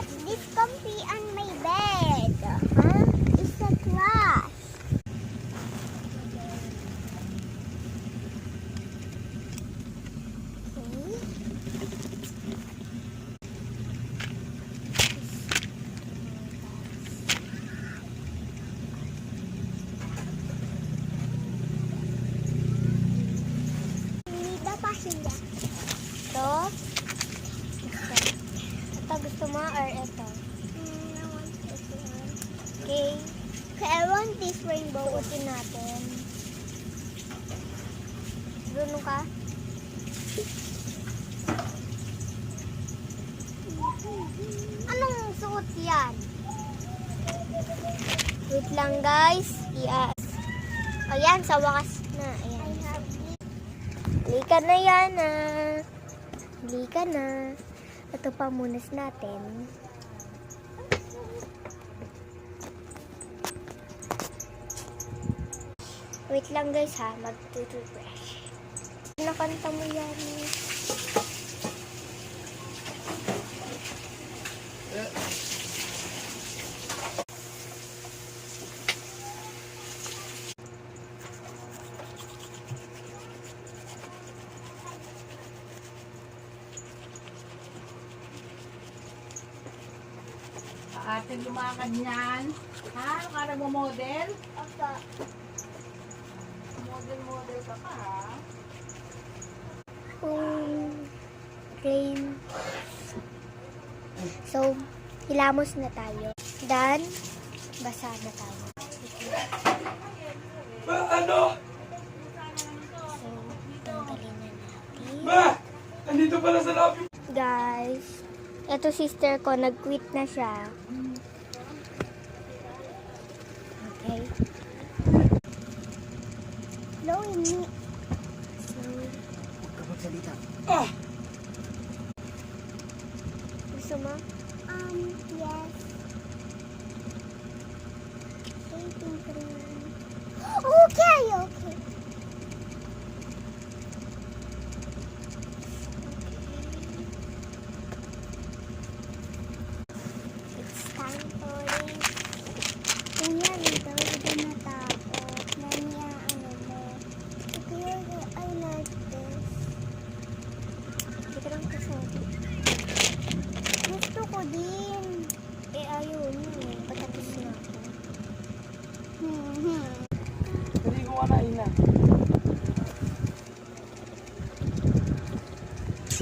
What's this comfy on my bed? Huh? It's a glass. Pasilla. Ito. Ito gusto mo or ito? I want this one. Okay. I want this rainbow. Suotin natin. Marunong ka? Anong suot yan? Wait lang guys. Yes. O yan, sa wakas na. Ayan. Halika na yan Halika na. Ito pa munas natin. Wait lang guys ha. Mag-toothbrush. Nakanta mo yan Ating lumakad niyan. Ha? Para mo model? Opo. Model ka pa ha? Rain. So, hilamos na tayo. Dan, basa na tayo. Ano? So, tanggalin na natin. Ma! Nandito pala sa lobby. Guys, eto sister ko, nag-quit na siya. Okay. Hello, Amy. So, Huwag ka magsalita. gusto mo? Yes. Shaping cream.